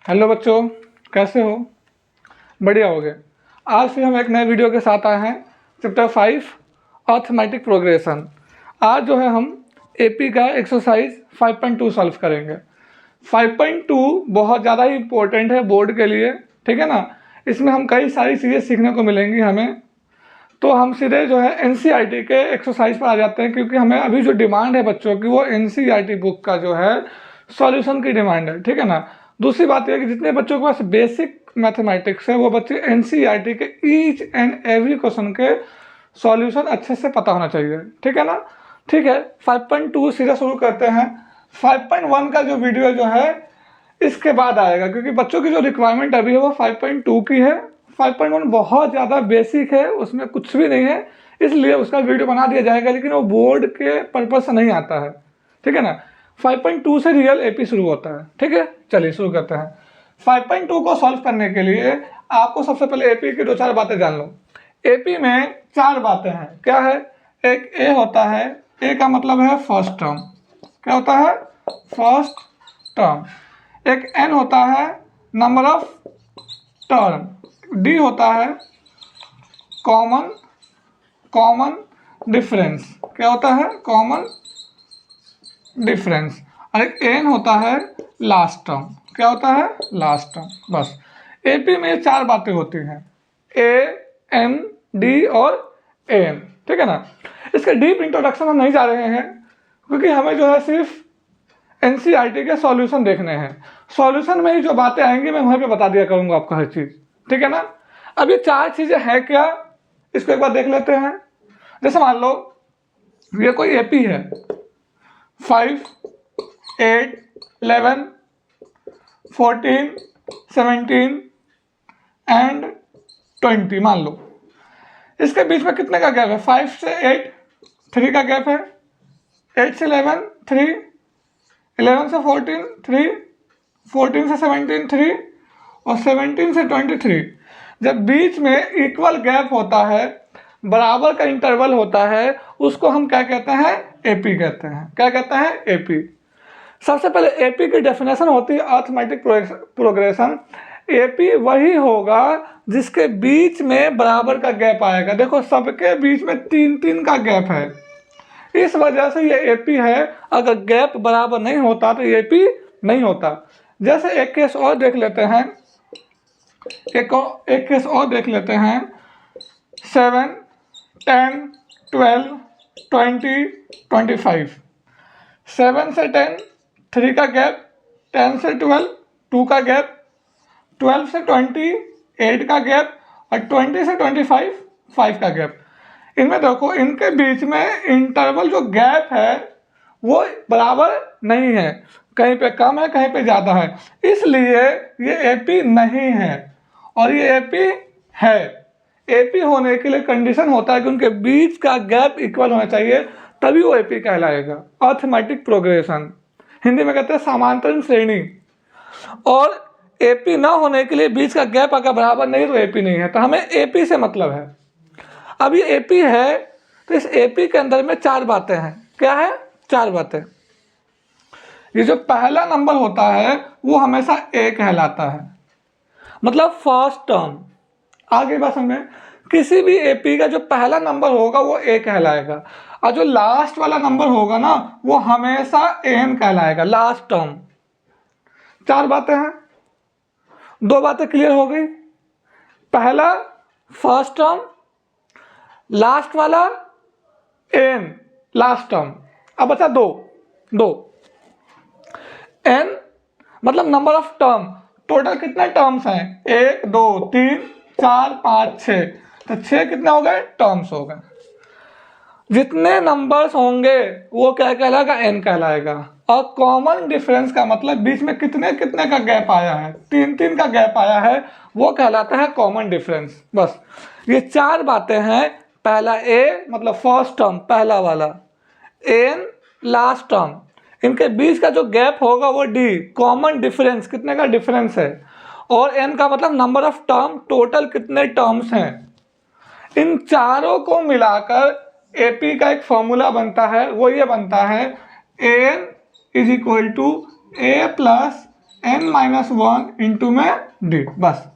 Hello बच्चों, कैसे हो? बढ़िया हो गए। आज फिर हम एक नए वीडियो के साथ आए हैं। Chapter 5 arithmetic progression. आज जो है हम एपी का एक्सरसाइज 5.2 सॉल्व करेंगे। 5.2 बहुत ज़्यादा ही इम्पोर्टेंट है बोर्ड के लिए, ठीक है ना। इसमें हम कई सारी चीज़ें सीखने को मिलेंगी हमें। तो हम सीधे जो है एनसीईआरटी के एक्सरसाइज पर आ जाते हैं, क्योंकि हमें अभी जो डिमांड है बच्चों की वो एनसीईआरटी बुक का जो है सॉल्यूशन की डिमांड है, ठीक है ना। दूसरी बात यह है कि जितने बच्चों के पास बेसिक मैथमेटिक्स है वो बच्चे एनसीईआरटी के ईच एंड एवरी क्वेश्चन के सॉल्यूशन अच्छे से पता होना चाहिए, ठीक है ना। ठीक है, 5.2 सीधा शुरू करते हैं। 5.1 का जो वीडियो जो है इसके बाद आएगा, क्योंकि बच्चों की जो रिक्वायरमेंट अभी है वो 5.2 की है। 5.1 बहुत ज़्यादा बेसिक है, उसमें कुछ भी नहीं है, इसलिए उसका वीडियो बना दिया जाएगा, लेकिन वो बोर्ड के पर्पज से नहीं आता है, ठीक है ना। 5.2 से रियल एपी शुरू होता है, ठीक है। चलिए शुरू करते हैं। 5.2 को सॉल्व करने के लिए आपको सबसे पहले एपी की दो चार बातें जान लो। एपी में चार बातें हैं। क्या है? एक ए होता है, ए का मतलब है फर्स्ट टर्म। क्या होता है? First term. एक एन होता है, नंबर ऑफ टर्म। डी होता है कॉमन डिफरेंस। क्या होता है? Common difference. और एक एन होता है लास्ट टर्म। क्या होता है? Last term. बस एपी में चार बातें होती हैं, ए, एन, डी और एन, ठीक है ना। इसके डीप इंट्रोडक्शन हम नहीं जा रहे हैं, क्योंकि हमें जो है सिर्फ एनसीईआरटी के सॉल्यूशन देखने हैं। सॉल्यूशन में ही जो बातें आएंगी मैं वहीं पे बता दिया करूंगा आपको हर चीज, ठीक है ना। अब ये चार चीजें हैं क्या, इसको एक बार देख लेते हैं। जैसे मान लो ये कोई एपी है, 5, 8, 11, 14, 17 एंड 20 मान लो। इसके बीच में कितने का गैप है? 5 से 8 3 का गैप है, 8 से 11 3, 11 से 14 3, 14 से 17 3 और 17 से 23। जब बीच में इक्वल गैप होता है, बराबर का इंटरवल होता है, उसको हम क्या कहते हैं? एपी कहते हैं। क्या कहते हैं? एपी। सबसे पहले एपी की डेफिनेशन होती है अर्थमेटिक प्रोग्रेशन। एपी वही होगा जिसके बीच में बराबर का गैप आएगा। देखो सबके बीच में 3-3 का गैप है, इस वजह से ये एपी है। अगर गैप बराबर नहीं होता तो ये एपी नहीं होता। जैसे एक केस और देख लेते हैं, एक केस और देख लेते हैं। 7, 10, 12, 20, 25। 7 से 10 3 का गैप, 10 से 12 2 का गैप, 12 से 20 8 का गैप और 20 से 25 5 का गैप। इनमें देखो इनके बीच में इंटरवल जो गैप है वो बराबर नहीं है, कहीं पे कम है कहीं पे ज़्यादा है, इसलिए ये एपी नहीं है। और ये एपी है। एपी होने के लिए कंडीशन होता है कि उनके बीच का गैप इक्वल होना चाहिए, तभी वो एपी कहलाएगा। अर्थमेटिक प्रोग्रेशन, हिंदी में कहते हैं समांतरण श्रेणी। और एपी ना होने के लिए बीच का गैप अगर बराबर नहीं तो एपी नहीं है। तो हमें एपी से मतलब है। अब ये एपी है तो इस एपी के अंदर में चार बातें हैं। क्या है? चार बातें। ये जो पहला नंबर होता है वो हमेशा ए कहलाता है, मतलब फर्स्ट टर्म। आगे बात समझें, किसी भी एपी का जो पहला नंबर होगा वो ए कहलाएगा, और जो लास्ट वाला नंबर होगा ना वो हमेशा एन कहलाएगा, लास्ट टर्म। चार बातें हैं, दो बातें क्लियर हो गई। पहला फर्स्ट टर्म, लास्ट वाला एन, लास्ट टर्म। अब बचा दो एन मतलब नंबर ऑफ टर्म। टोटल कितने टर्म्स हैं? 1 2 3 4 5 6। तो 6 कितने हो गए? टर्म्स हो गए। जितने नंबर्स होंगे वो क्या कहलाएगा? एन कहलाएगा। और कॉमन डिफरेंस का मतलब बीच में कितने कितने का गैप आया है, 3-3 का गैप आया है, वो कहलाता है कॉमन डिफरेंस। बस ये चार बातें हैं। पहला ए मतलब फर्स्ट टर्म पहला वाला, एन लास्ट टर्म, इनके बीच का जो गैप होगा वो डी, कॉमन डिफरेंस, कितने का डिफरेंस है, और एन का मतलब नंबर ऑफ टर्म, टोटल कितने टर्म्स हैं। इन चारों को मिलाकर एपी का एक फॉर्मूला बनता है, वो ये बनता है N is equal to A plus n-1 into में d, बस।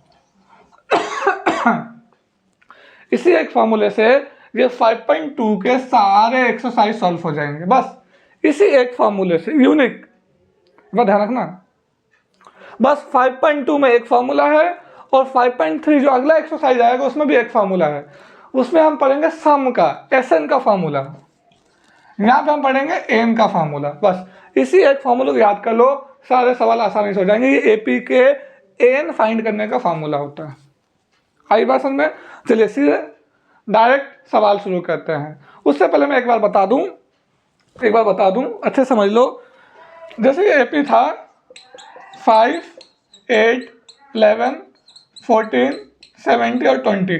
इसी एक फॉर्मूले से ये 5.2 के सारे एक्सरसाइज सॉल्व हो जाएंगे, बस इसी एक फॉर्मूले से, यूनिक, ध्यान रखना। बस 5.2 में एक फॉर्मूला है और 5.3 जो अगला एक्सरसाइज आएगा उसमें भी एक फॉर्मूला है। उसमें हम पढ़ेंगे सम का, एसएन का फॉर्मूला, यहाँ पे हम पढ़ेंगे एन का फॉर्मूला। बस इसी एक फॉर्मूला को याद कर लो, सारे सवाल आसानी से हो जाएंगे। ये एपी के एन फाइंड करने का फॉर्मूला होता है। आई बात समझ में? चलिए सीधे डायरेक्ट सवाल शुरू करते हैं। उससे पहले मैं एक बार बता दूं, अच्छे समझ लो। जैसे ये एपी था 5, 8, 11, 14, 70 और 20,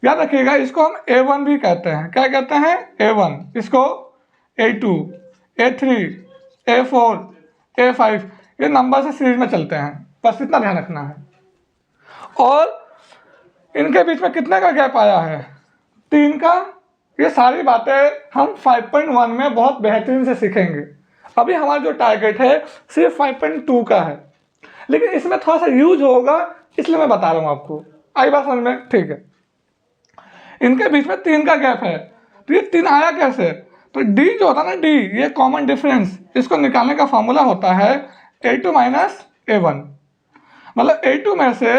याद रखिएगा इसको हम A1 भी कहते हैं। क्या कहते हैं? A1। इसको A2, A3, A4, A5, ये नंबर से सीरीज में चलते हैं, बस इतना ध्यान रखना है। और इनके बीच में कितने का गैप आया है? 3 का। ये सारी बातें हम 5.1 में बहुत बेहतरीन से सीखेंगे। अभी हमारा जो टारगेट है सिर्फ 5.2 का है, लेकिन इसमें थोड़ा सा यूज होगा, इसलिए मैं बता रहा हूँ आपको। आई बात समझ में? ठीक है। इनके बीच में 3 का गैप है, तो ये 3 आया कैसे? तो डी जो होता है ना, डी, ये कॉमन डिफरेंस, इसको निकालने का फॉर्मूला होता है A2 माइनस A1। मतलब A2 में से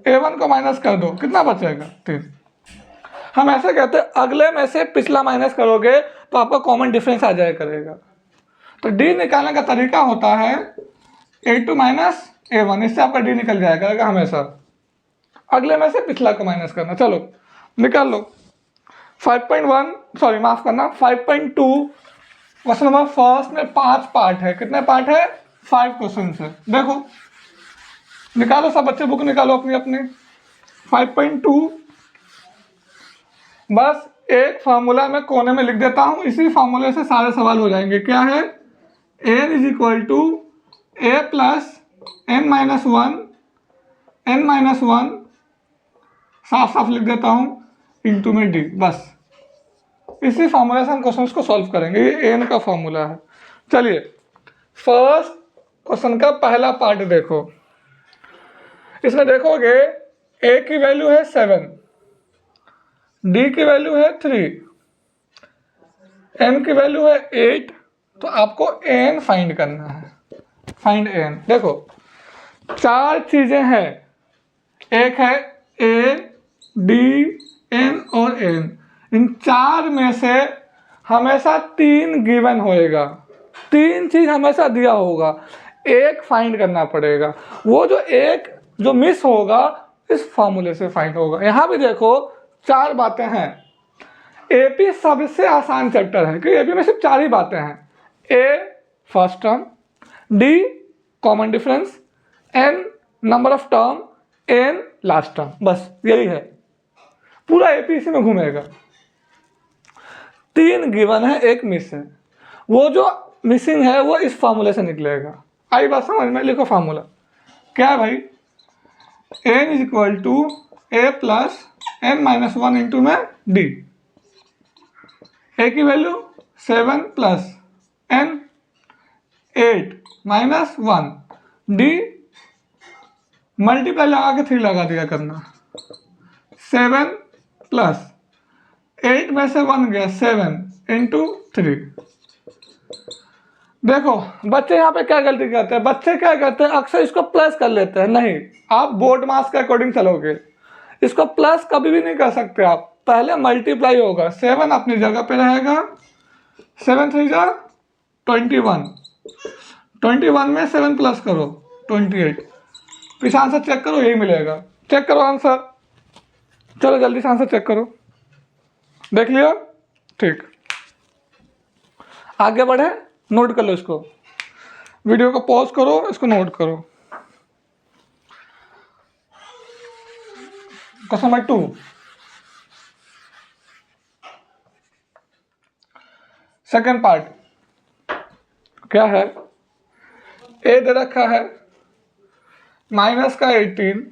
A1 को माइनस कर दो, कितना बचेगा? 3। हम ऐसे कहते हैं अगले में से पिछला माइनस करोगे तो आपका कॉमन डिफरेंस आ जाया करेगा। तो डी निकालने का तरीका होता है A2 माइनस A1, इससे आपका डी निकल जाया करेगा हमेशा। अगले में से पिछला को माइनस करना। चलो निकाल लो। 5.1 सॉरी माफ करना 5.2 क्वेश्चन नंबर फर्स्ट में 5 पार्ट है। कितने पार्ट है? 5 क्वेश्चन है। देखो निकालो, सब बच्चे बुक निकालो अपनी अपनी। 5.2, बस एक फार्मूला मैं कोने में लिख देता हूं, इसी फार्मूले से सारे सवाल हो जाएंगे। क्या है? n is equal to a plus n-1 साफ साफ लिख देता हूं इंटू में d, बस इसी फार्मूला से हम क्वेश्चन को सॉल्व करेंगे। ये एन का फार्मूला है। चलिए फर्स्ट क्वेश्चन का पहला पार्ट देखो। इसमें देखोगे a की वैल्यू है 7, d की वैल्यू है 3, n की वैल्यू है 8, तो आपको n फाइंड करना है। Find n। देखो 4 चीजें हैं, एक है a, d, n और n। इन 4 में से हमेशा 3 गिवन होएगा, 3 चीज हमेशा दिया होगा, एक फाइंड करना पड़ेगा। वो जो एक जो मिस होगा इस फॉर्मूले से फाइंड होगा। यहां भी देखो 4 बातें हैं। एपी सबसे आसान चैप्टर है क्योंकि एपी में सिर्फ 4 ही बातें हैं। A first term, D common difference, N number of term, N last term, बस यही है। पूरा एपी इसी में घूमेगा। 3 गिवन है, एक मिस है। वो जो मिसिंग है वो इस फार्मूले से निकलेगा। आई बात समझ में? लिखो फार्मूला क्या है भाई? n is equal to a plus n-1 into में d। a की value 7 plus n 8 minus 1, d multiply लगा के 3 लगा दिया करना। 7 प्लस 8 में से 1 गया 7 इंटू 3। देखो बच्चे यहाँ पे क्या गलती करते हैं? बच्चे क्या करते हैं? अक्सर इसको प्लस कर लेते हैं। नहीं, आप बोर्ड मास के अकॉर्डिंग चलोगे, इसको प्लस कभी भी नहीं कर सकते आप, पहले मल्टीप्लाई होगा। 7 अपनी जगह पे रहेगा, 7 3 जा 21, 21 में 7 प्लस करो 28, पीछे आंसर चेक करो, यही मिलेगा। चेक करो आंसर, चलो जल्दी से आंसर चेक करो। देख लिया? ठीक, आगे बढ़े। नोट कर लो इसको, वीडियो को पॉज करो, इसको नोट करो। क्वेश्चन नंबर 2, सेकेंड पार्ट क्या है? ए दे रखा है माइनस का 18,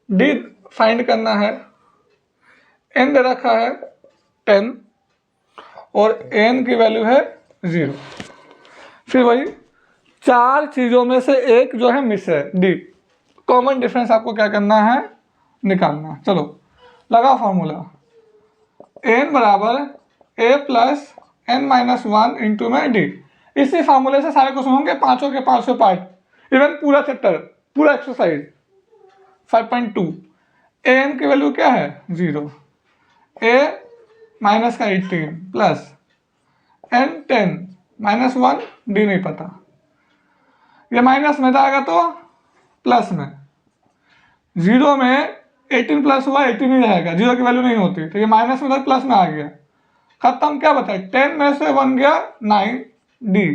डी फाइंड करना है, एन दे रखा है 10 और एन की वैल्यू है 0। फिर वही 4 चीज़ों में से एक जो है मिस है, डी। कॉमन डिफरेंस आपको क्या करना है, निकालना। चलो लगा फॉर्मूला, एन बराबर ए प्लस एन माइनस 1 इंटू में डी। इसी फार्मूले से सारे क्वेश्चन होंगे, पांचों के 500 पार्ट, इवन पूरा चैप्टर, पूरा एक्सरसाइज 5.2। एन की वैल्यू क्या है 0, ए माइनस का 18 प्लस एन 10 माइनस 1, डी नहीं पता, ये माइनस में जाएगा तो प्लस में, 0 में 18 प्लस हुआ 18 ही रहेगा, 0 की वैल्यू नहीं होती, तो ये माइनस में था प्लस में आ गया, खत्म। क्या बचा, 10 में से 1 गया 9, डी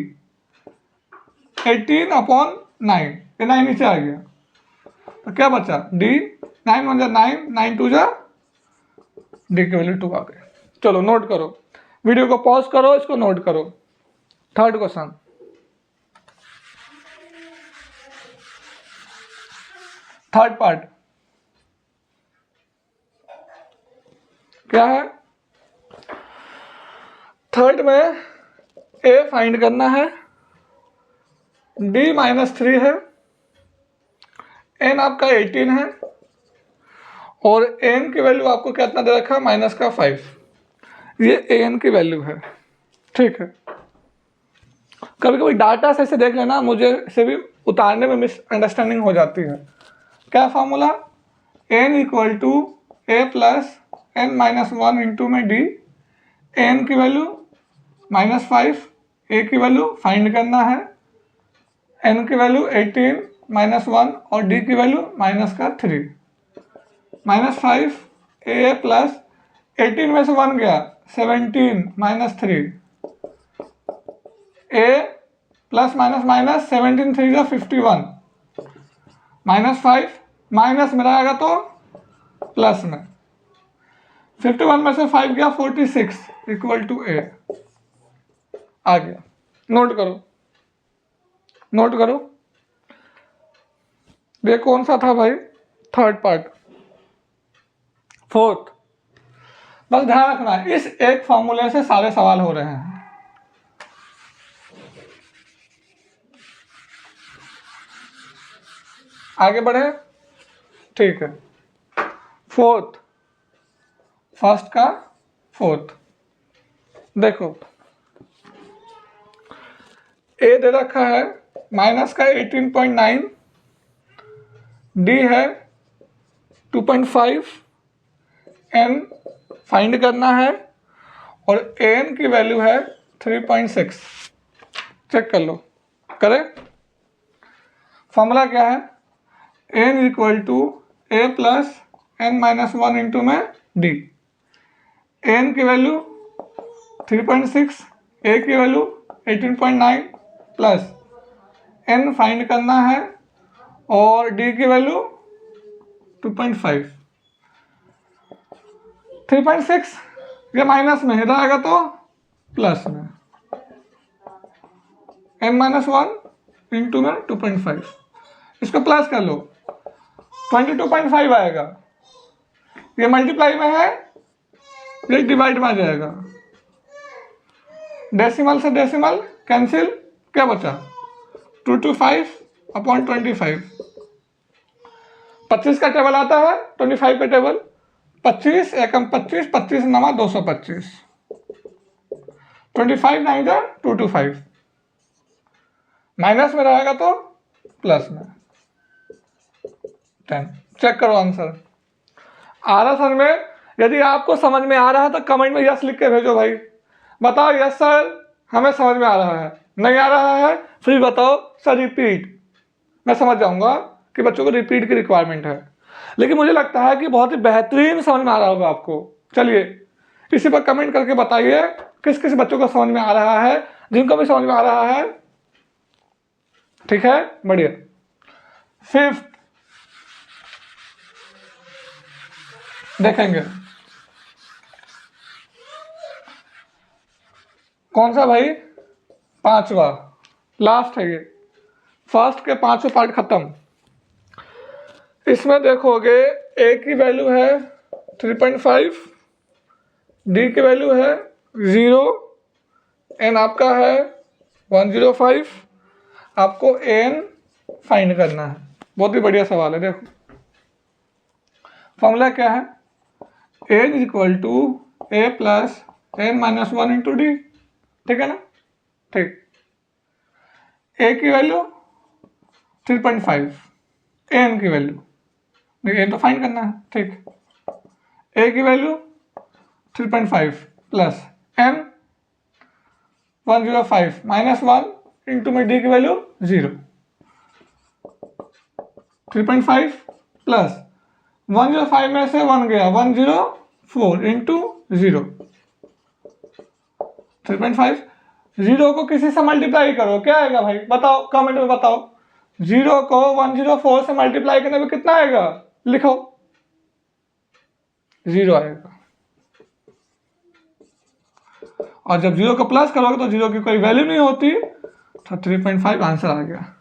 18/9, ये 9 नीचे आ गया, तो क्या बचा डी, 9 1 जा 9, 9 2 जा, डी की वैल्यू 2 आ गई। चलो नोट करो, वीडियो को पॉज करो, इसको नोट करो। थर्ड क्वेश्चन, थर्ड पार्ट क्या है, थर्ड में ए फाइंड करना है, डी -3 है, एन आपका 18 है, और एन की वैल्यू आपको कितना दे रखा है -5, ये एन की वैल्यू है। ठीक है, कभी कभी डाटा से ऐसे देख लेना, मुझे से भी उतारने में मिसअंडरस्टैंडिंग हो जाती है। क्या formula, N equal to A plus N minus 1 into में डी, एन की वैल्यू -5, ए की वैल्यू फाइंड करना है, एन की वैल्यू 18 -1 और डी की वैल्यू -3, -5 ए प्लस 18 में से 1 गया 17 -3, ए प्लस माइनस माइनस 17 3 जा 51, -5 माइनस में आएगा तो प्लस में, 51 में से 5 गया 46 इक्वल टू ए आ गया। नोट करो, नोट करो, ये कौन सा था भाई, थर्ड पार्ट। फोर्थ, बस ध्यान रखना है, इस एक फॉर्मूले से सारे सवाल हो रहे हैं। आगे बढ़े, ठीक है। फोर्थ, फर्स्ट का फोर्थ, देखो ए दे रखा है माइनस का 18.9, डी है 2.5, एन फाइंड करना है और एन की वैल्यू है 3.6। चेक कर लो, करें। फॉर्मूला क्या है, N equal to A plus N minus 1 into में डी, एन की वैल्यू 3.6, ए की वैल्यू 18.9 प्लस एन फाइंड करना है और डी की वैल्यू 2.5। 3.6 ये माइनस में, इधर आएगा तो प्लस में, n-1 इंटू में 2.5, इसको प्लस कर लो 22.5 आएगा, ये मल्टीप्लाई में है, ये डिवाइड में आ जाएगा, डेसिमल से डेसिमल कैंसिल, क्या बचा 225/25, 25 का टेबल आता है, 25 का टेबल, 25 एकम 25, 25 नमा 225, 25 9 जा 225, माइनस में रहेगा तो प्लस में 10। चेक करो आंसर आ रहा सर में, यदि आपको समझ में आ रहा है तो कमेंट में यस लिख के भेजो भाई, बताओ यस सर हमें समझ में आ रहा है, नहीं आ रहा है फिर बताओ सर रिपीट, मैं समझ जाऊंगा कि बच्चों को रिपीट की रिक्वायरमेंट है। लेकिन मुझे लगता है कि बहुत ही बेहतरीन समझ में आ रहा होगा आपको। चलिए इसी पर कमेंट करके बताइए किस किस बच्चों को समझ में आ रहा है, जिनको भी समझ में आ रहा है। ठीक है, बढ़िया। फिफ्थ देखेंगे, कौन सा भाई, पांचवा, लास्ट है ये, फर्स्ट के पांचों पार्ट खत्म। इसमें देखोगे ए की वैल्यू है 3.5, डी की वैल्यू है 0, एन आपका है 105, आपको एन फाइंड करना है। बहुत ही बढ़िया सवाल है। देखो फॉर्मूला क्या है, N is equal to A plus N minus one into D, ठीक है ना। ठीक, ए की वैल्यू 3.5, एन की वैल्यू, एन तो फाइंड करना है, ठीक। ए की value 3.5 plus N 105 minus 1 into में डी की वैल्यू 0। 3.5 प्लस 105 में से 1 गया, 104 इंटू 0। 3.5, 0 को किसी से मल्टीप्लाई करो, क्या आएगा भाई बताओ, कमेंट में बताओ। 0 को 104 से मल्टीप्लाई करने में कितना आएगा, लिखो। 0 आएगा। और जब 0 को प्लस करोगे तो 0 की कोई वैल्यू नहीं होती, तो 3.5 आंसर आ गया।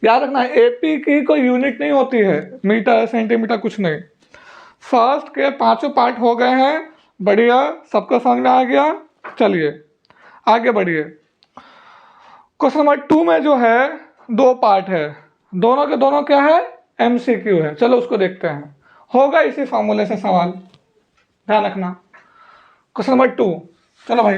याद रखना एपी की कोई यूनिट नहीं होती है, मीटर सेंटीमीटर कुछ नहीं। फर्स्ट के 5 पार्ट हो गए हैं, बढ़िया, सबको समझ में आ गया। चलिए आगे बढ़िए। क्वेश्चन नंबर 2 में जो है 2 पार्ट है, दोनों के दोनों क्या है, एमसीक्यू है। चलो उसको देखते हैं, होगा इसी फॉर्मूले से सवाल, ध्यान रखना। क्वेश्चन नंबर 2, चलो भाई।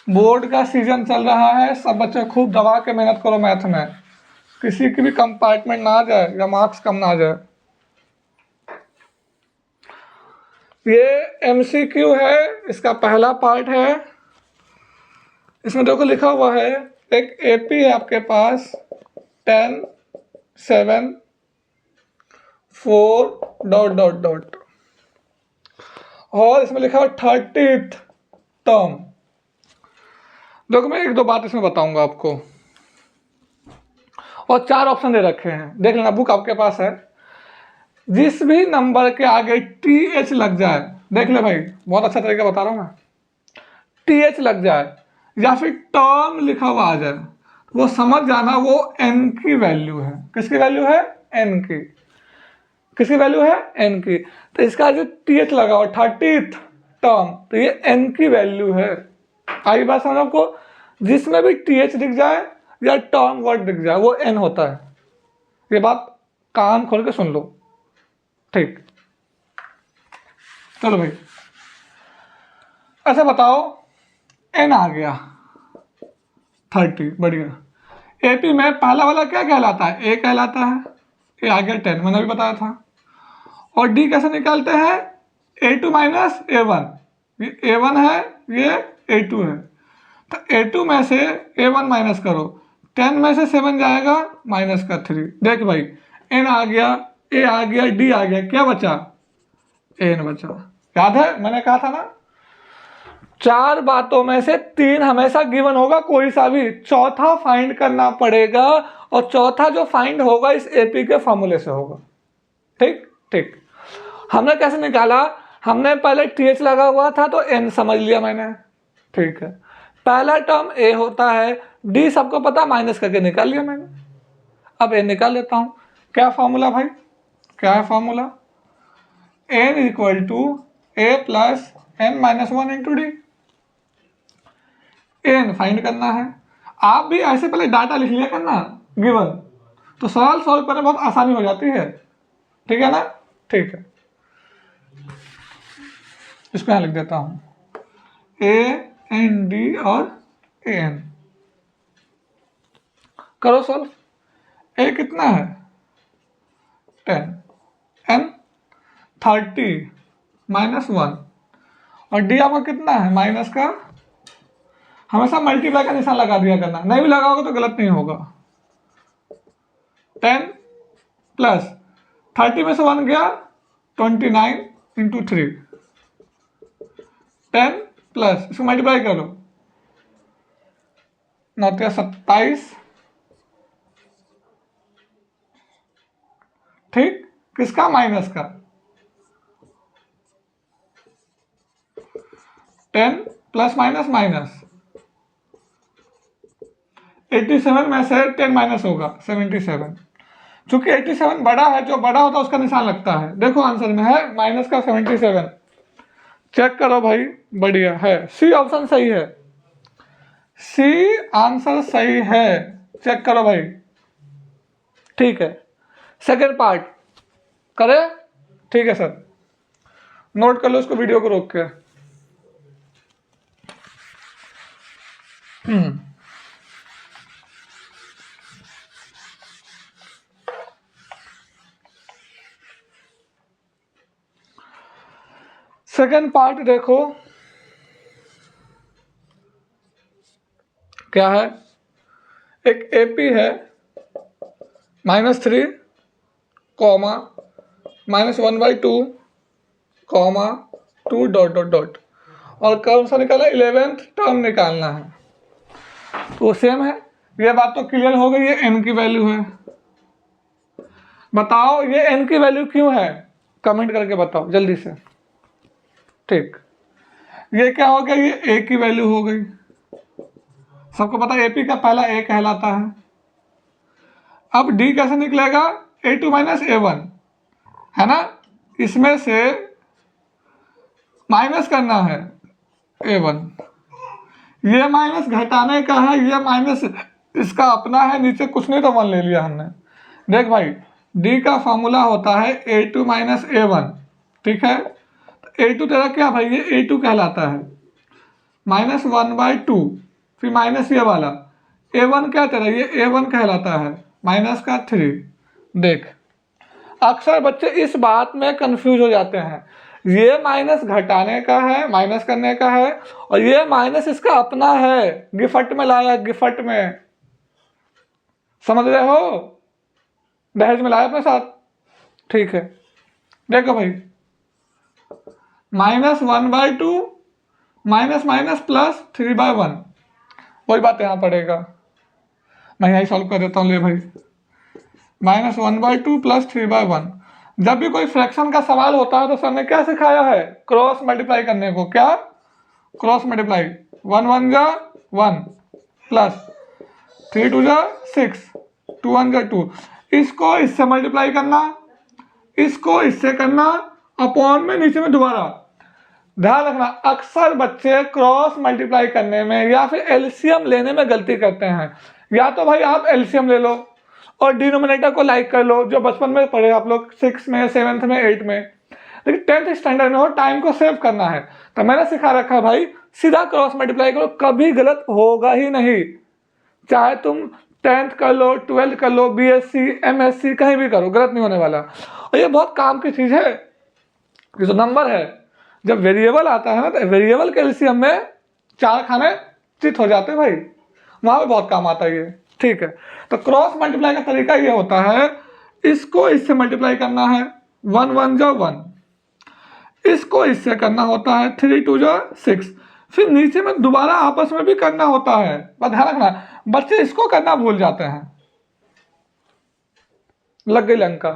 बोर्ड का सीजन चल रहा है, सब बच्चे खूब दबा के मेहनत करो मैथ में, किसी की भी कंपार्टमेंट ना आ जाए या मार्क्स कम ना आ जाए। ये एमसीक्यू है, इसका पहला पार्ट है। इसमें देखो लिखा हुआ है, एक एपी है आपके पास 10 7 4 डॉट डॉट डॉट, और इसमें लिखा हुआ 30th टर्म। देखो मैं 1-2 बात इसमें बताऊंगा आपको, और 4 ऑप्शन दे रखे हैं, देख लेना, बुक आपके पास है। जिस भी नंबर के आगे TH लग जाए, देख ले भाई, बहुत अच्छा तरीका बता रहा हूं मैं, TH लग जाए या फिर टर्म लिखा हुआ आ जाए, वो समझ जाना वो n की वैल्यू है। किसकी वैल्यू है, n की। किसकी वैल्यू है, n की। तो इसका जो TH लगा हुआ 30th टर्म, तो ये n की वैल्यू है। आई बात समझ आपको, जिसमें भी TH दिख जाए या टर्म वर्ड दिख जाए वो n होता है। ये बात कान खोल के सुन लो, ठीक। चलो भाई, अच्छा बताओ, n आ गया 30, बढ़िया। एपी में पहला वाला क्या कहलाता है, ए कहलाता है, ये आ गया 10, मैंने भी बताया था। और डी कैसे निकालते हैं, A2 माइनस A1, ये A1 है, ये A2 है। तो A2 में से A1 माइनस करो, 10 में से 7 जाएगा, माइनस का 3। देख भाई, n आ गया, a आ गया, d आ गया, क्या बचा, n बचा। याद है मैंने कहा था ना, 4 बातों में से 3 हमेशा गिवन होगा, कोई सा भी, चौथा फाइंड करना पड़ेगा, और चौथा जो फाइंड होगा इस एपी के फॉर्मूले से होगा, ठीक ठीक। हमने कैसे निकाला, हमने पहले TH लगा हुआ था तो n समझ लिया मैंने, ठीक है। पहला टर्म a होता है, d सबको पता, माइनस करके निकाल लिया मैंने। अब n निकाल लेता हूं, क्या फॉर्मूला भाई, क्या है formula, n equal to a plus n minus 1 into D. n find करना है, आप भी ऐसे पहले डाटा लिख लिया करना गिवन, तो सवाल सॉल्व करने बहुत आसानी हो जाती है, ठीक है ना, ठीक है। इसको यहां लिख देता हूं, a n d और a n, करो सॉल्व। a कितना है 10, n 30 माइनस 1, और d आपका कितना है माइनस का, हमेशा मल्टीप्लाई का निशान लगा दिया करना, नहीं भी लगाओगे तो गलत नहीं होगा। 10 प्लस 30 में से 1 गया, 29 इंटू 3, 10 प्लस इसको मल्टीप्लाई करो, 9 27, ठीक। किसका, माइनस का। 10 प्लस माइनस माइनस, 87 में से 10 माइनस होगा 77। चूंकि 87 बड़ा है, जो बड़ा होता है उसका निशान लगता है। देखो आंसर में है माइनस का 77, चेक करो भाई, बढ़िया है, सी ऑप्शन सही है। सी आंसर सही है, चेक करो भाई। ठीक है, सेकेंड पार्ट करे, ठीक है सर, नोट कर लो उसको, वीडियो को रोक के। सेकेंड पार्ट देखो क्या है। एक एपी है -3 comma -1/2 comma 2 dot dot dot, और कौन सा निकाला, 11th टर्म निकालना है। तो सेम है, ये बात तो क्लियर हो गई, ये n की वैल्यू है। बताओ ये n की वैल्यू क्यों है, कमेंट करके बताओ जल्दी से। ठीक, ये क्या हो गया, ये a की वैल्यू हो गई। सबको पता है एपी का पहला a कहलाता है। अब d कैसे निकलेगा, a2 माइनस a1 है ना, इसमें से माइनस करना है a1, ये माइनस घटाने का है, ये माइनस इसका अपना है, नीचे कुछ नहीं तो 1 ले लिया हमने। देख भाई, d का फॉर्मूला होता है a2 माइनस a1, ठीक है। तो a2 तेरा क्या भाई, ये a2 कहलाता है, -1/2, फिर माइनस ये वाला a1 क्या तेरा, ये a1 कहलाता है, -3। देख, अक्सर बच्चे इस बात में कंफ्यूज हो जाते हैं, ये माइनस घटाने का है, माइनस करने का है, और ये माइनस इसका अपना है, गिफ्ट में लाया, गिफ्ट में, समझ रहे हो, दहेज में लाया अपने साथ। ठीक है, देखो भाई, -1/2 माइनस माइनस प्लस 3/1, वही बात यहाँ पड़ेगा, मैं यही सॉल्व कर देता हूँ। ले भाई, -1/2 प्लस 3/1। जब भी कोई फ्रैक्शन का सवाल होता है तो सर ने क्या सिखाया है, क्रॉस मल्टीप्लाई करने को। क्या, क्रॉस मल्टीप्लाई, 1 1 जा 1 प्लस 3 2 जा 6, 2 1 जा 2, इसको इससे मल्टीप्लाई करना, इसको इससे करना, अपॉन में नीचे में दोबारा। ध्यान रखना, अक्सर बच्चे क्रॉस मल्टीप्लाई करने में या फिर एलसीएम लेने में गलती करते हैं। या तो भाई आप एलसीएम ले लो और डिनोमिनेटर को लाइक कर लो, जो बचपन में पढ़े आप लोग, 6 में, 7th में, 8 में, लेकिन 10th स्टैंडर्ड में हो, टाइम को सेव करना है, तो मैंने सिखा रखा है भाई, सीधा क्रॉस मल्टीप्लाई करो, कभी गलत होगा ही नहीं। चाहे तुम 10th कर लो, 12th कर लो, बीएससी, एमएससी, कहीं भी करो, गलत नहीं होने वाला। और ये बहुत काम की चीज़ है, ये जो नंबर है, जब वेरिएबल आता है ना, तो वेरिएबल के एलसीएम में 4 खाने चित हो जाते हैं भाई, वहाँ पे बहुत काम आता है ये। ठीक है, तो क्रॉस मल्टीप्लाई का तरीका ये होता है, इसको इससे मल्टीप्लाई करना है, 1 1 जा 1, इसको इससे करना होता है, 3 2 जा 6, फिर नीचे में दोबारा आपस में भी करना होता है। बस ध्यान रखना, बच्चे इसको करना भूल जाते हैं, लग गई लंका,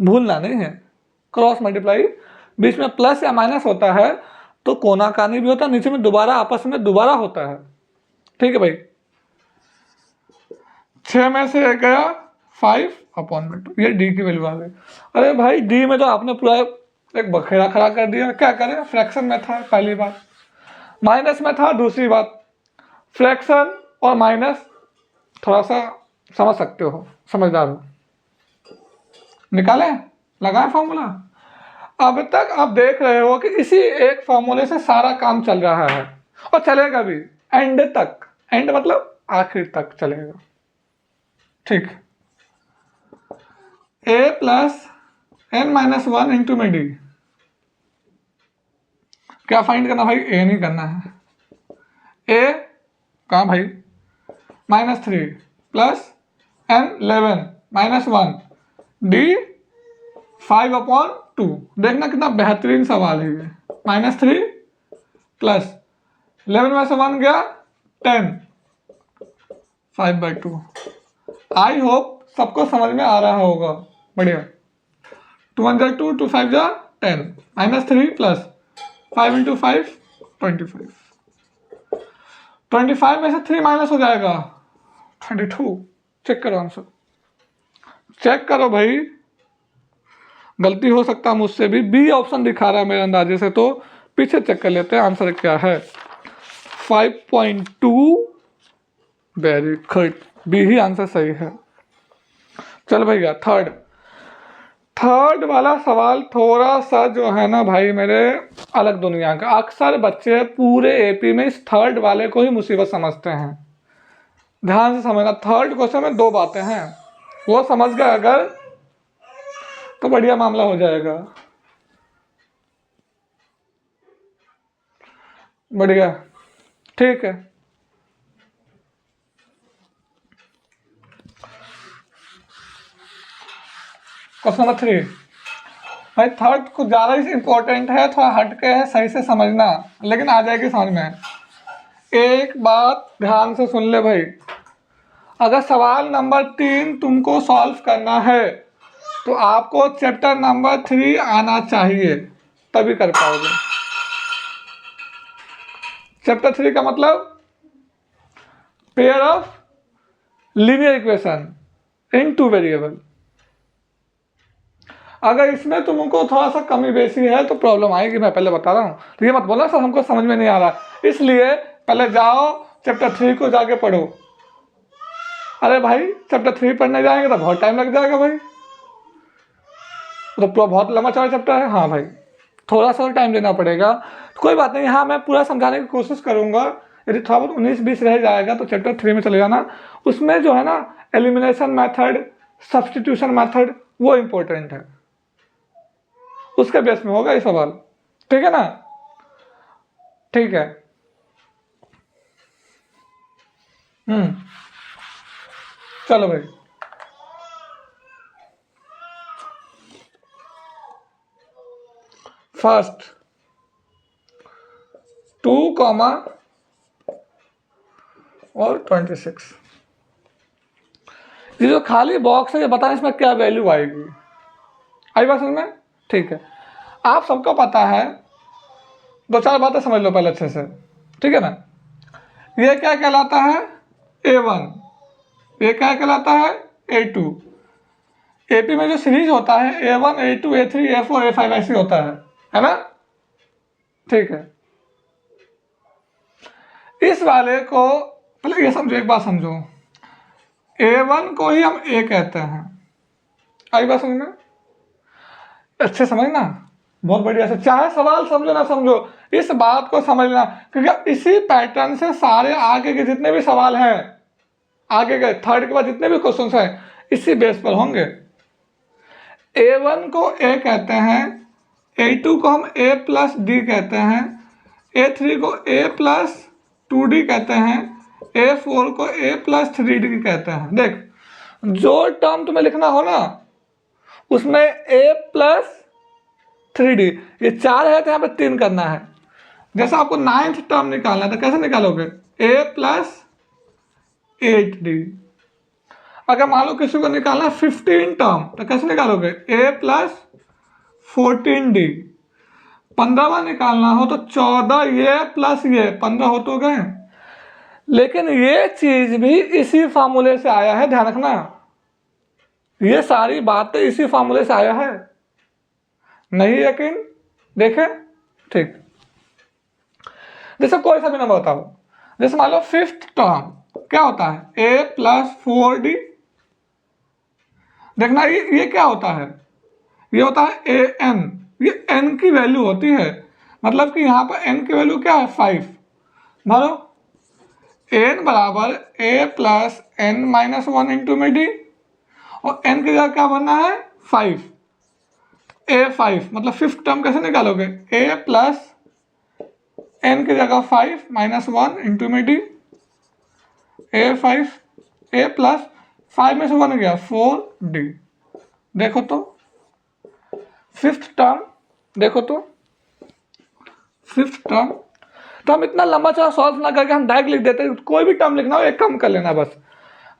भूलना नहीं है। क्रॉस मल्टीप्लाई बीच में प्लस या माइनस होता है तो कोनाकानी भी होता है, नीचे में दोबारा आपस में दोबारा होता है। ठीक है भाई, 6 में से एक गया 5/2, ये डी की वैल्यू आ गई। अरे भाई, डी में तो आपने पूरा एक बखेड़ा खड़ा कर दिया। क्या करें, फ्रैक्शन में था पहली बात, माइनस में था दूसरी बात। फ्रैक्शन और माइनस थोड़ा सा समझ सकते हो, समझदार हो, निकाले, लगाए फॉर्मूला। अब तक आप देख रहे हो कि इसी एक फॉर्मूले से सारा काम चल रहा है और चलेगा भी एंड तक, एंड मतलब आखिर तक चलेगा। ठीक, a प्लस n-1 इंटू में डी, क्या फाइंड करना भाई, a नहीं करना है, a कहाँ भाई, -3 प्लस n11 -1 d 5/2। देखना कितना बेहतरीन सवाल है ये, -3 प्लस 11 में से 1 गया 10, 5/2। आई होप सबको समझ में आ रहा होगा, बढ़िया। 2 1 जा 2, 2 5 जा 10, -3 प्लस 5 इंटू 5 25, 25 में से 3 माइनस हो जाएगा 22। चेक करो आंसर, चेक करो भाई, गलती हो सकता है मुझसे भी, बी ऑप्शन दिखा रहा है मेरे अंदाजे से, तो पीछे चेक कर लेते हैं आंसर क्या है। 5.2। वेरी गुड, बी ही आंसर सही है। चल भैया थर्ड वाला सवाल थोड़ा सा जो है ना भाई मेरे अलग दुनिया का। अक्सर बच्चे पूरे एपी में इस थर्ड वाले को ही मुसीबत समझते हैं। ध्यान से समझना, थर्ड क्वेश्चन में दो बातें हैं, वो समझ गए अगर तो बढ़िया मामला हो जाएगा। बढ़िया, ठीक है। क्वेश्चन नंबर 3 भाई, थर्ड कुछ ज़्यादा ही इंपॉर्टेंट है, थोड़ा हटके है, सही से समझना, लेकिन आ जाएगी समझ में। एक बात ध्यान से सुन ले भाई, अगर सवाल नंबर 3 तुमको सॉल्व करना है तो आपको चैप्टर नंबर 3 आना चाहिए, तभी कर पाओगे। चैप्टर 3 का मतलब pair of linear equation in two variable. अगर इसमें तुमको थोड़ा सा कमी बेसी है तो प्रॉब्लम आएगी, मैं पहले बता रहा हूँ। तो ये मत बोलना सर हमको समझ में नहीं आ रहा, इसलिए पहले जाओ चैप्टर 3 को जाके पढ़ो। अरे भाई चैप्टर 3 पढ़ने जाएंगे तो बहुत टाइम लग जाएगा भाई, तो पूरा बहुत लंबा चौड़ा चैप्टर है। हाँ भाई, थोड़ा सा टाइम देना पड़ेगा, तो कोई बात नहीं। हाँ मैं पूरा समझाने की कोशिश करूँगा, यदि थोड़ा बहुत 19-20 रह जाएगा तो चैप्टर 3 में चले जाना। उसमें जो है ना एलिमिनेशन मेथड, सब्स्टिट्यूशन मेथड, वो इम्पोर्टेंट है, उसके बेस में होगा ये सवाल, ठीक है ना? ठीक है। चलो भाई, फर्स्ट 2, और 26, ये जो खाली बॉक्स है ये बताना इसमें क्या वैल्यू आएगी। आई बात समझ में? ठीक है, आप सबको पता है, दो चार बातें समझ लो पहले अच्छे से, ठीक है ना? ये क्या कहलाता है? A1, ये क्या कहलाता है? A2। एपी में जो सीरीज होता है A1, A2, A3, A4, A5 ऐसे होता है ना? ठीक है, इस वाले को पहले ये समझो, एक बात समझो, A1 को ही हम A कहते हैं। आई बात समझ में? अच्छे समझना, बहुत बढ़िया से, चाहे सवाल समझो ना समझो, इस बात को समझना, क्योंकि इसी पैटर्न से सारे आगे के जितने भी सवाल हैं, आगे के थर्ड के बाद जितने भी क्वेश्चंस हैं, इसी बेस पर होंगे। A1 को A कहते हैं, A2 को हम A प्लस डी कहते हैं, A3 को A प्लस 2D कहते हैं, A4 को A प्लस 3D कहते हैं। देख, जो टर्म तुम्हें लिखना हो ना उसमें A प्लस 3D, ये 4 है तो यहाँ पे 3 करना है। जैसे आपको 9th टर्म निकालना है तो कैसे निकालोगे? A plus 8D। अगर मान लो किसी को निकालना है 15 टर्म तो कैसे निकालोगे? A plus 14D। 15वां निकालना हो तो 14 ये प्लस ये 15 हो तो गए। लेकिन ये चीज भी इसी फार्मूले से आया है, ध्यान रखना, ये सारी बातें इसी फार्मूले से आया है। नहीं यकीन? देखे, ठीक। जैसे कोई सा भी नंबर बताओ, जैसे मान लो 5th टर्म क्या होता है? A plus 4D। देखना ये क्या होता है? ये होता है AN, ये n की वैल्यू होती है, मतलब कि यहाँ पर n की वैल्यू क्या है? 5। मानो n बराबर A plus n minus 1 into में D, और n की जगह क्या बनना है? 5। A5 मतलब 5th टर्म कैसे निकालोगे? A प्लस n की जगह 5 माइनस 1 इंटू में D। A5 A प्लस 5 में से 1 गया 4D। देखो तो 5th टर्म, देखो तो 5th टर्म, तो हम इतना लंबा चौड़ा सॉल्व ना करके हम डायरेक्ट लिख देते हैं। कोई भी टर्म लिखना हो एक कम कर लेना बस।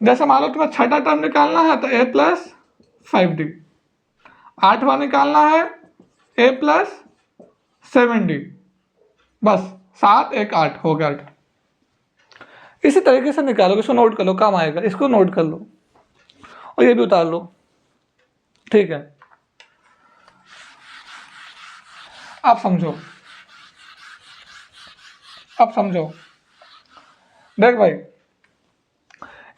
जैसे मान लो तुम्हें 6ठा टर्म निकालना है तो A प्लस 5D, 8वां निकालना है A प्लस 7D, बस 7 1 8 हो गया 8। इसी तरीके से निकालोगे, इसको नोट कर लो, काम आएगा, इसको नोट कर लो और ये भी उतार लो, ठीक है? अब समझो, अब समझो, देख भाई,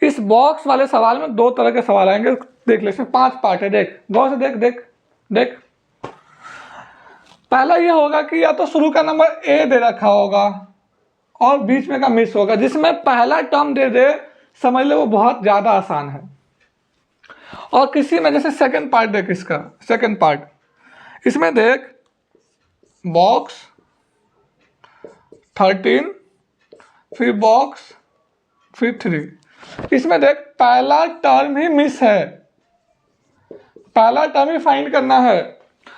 इस बॉक्स वाले सवाल में 2 तरह के सवाल आएंगे, देख ले, इसमें 5 पार्ट है, देख गौर से देख देख देख। पहला ये होगा कि या तो शुरू का नंबर ए दे रखा होगा और बीच में का मिस होगा, जिसमें पहला टर्म दे दे, समझ ले वो बहुत ज़्यादा आसान है। और किसी में जैसे सेकंड पार्ट देख, इसका सेकंड पार्ट, इसमें देख बॉक्स 13 फिर बॉक्स फिर 3, इसमें देख पहला टर्म ही मिस है, पहला टर्म ही फाइंड करना है।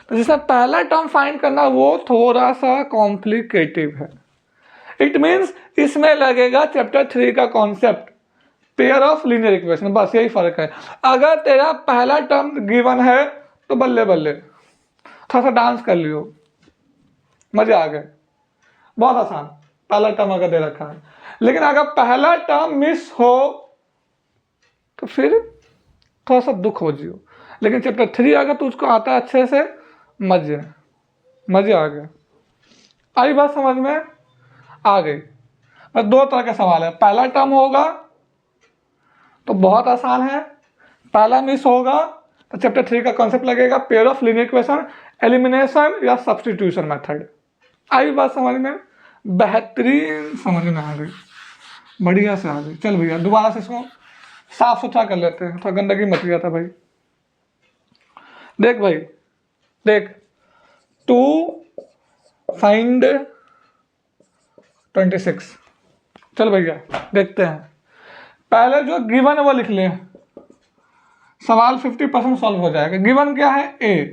तो जिसमें पहला टर्म फाइंड करना वो थोड़ा सा कॉम्प्लिकेटिव है। इट मीन्स इसमें लगेगा चैप्टर 3 का concept, pair of linear equation, बस यही फर्क है। अगर तेरा पहला टर्म गिवन है तो बल्ले बल्ले थोड़ा सा डांस कर लियो, मजे आ गए, बहुत आसान, पहला टर्म अगर दे रखा है। लेकिन अगर पहला टर्म मिस हो तो फिर थोड़ा सा दुख हो जियो। लेकिन चैप्टर 3 अगर तुझको आता है अच्छे से, मजे मजे आ गए। आई बात समझ में आ गई। बस 2 तरह के सवाल है, पहला टर्म होगा तो बहुत आसान है, पहला मिस होगा तो चैप्टर 3 का कॉन्सेप्ट लगेगा, pair of linear equation, elimination या सब्स्टिट्यूशन मेथड। आई बात समझ में, बेहतरीन समझ में आ गई, बढ़िया से आ गई। चल भैया दोबारा से इसको साफ सुथरा कर लेते हैं, थोड़ा गंदगी मच गया था भाई। देख भाई देख, टू फाइंड 26। चल भैया देखते हैं, पहले जो गिवन है वो लिख ले, सवाल 50% सॉल्व हो जाएगा। गिवन क्या है, ए,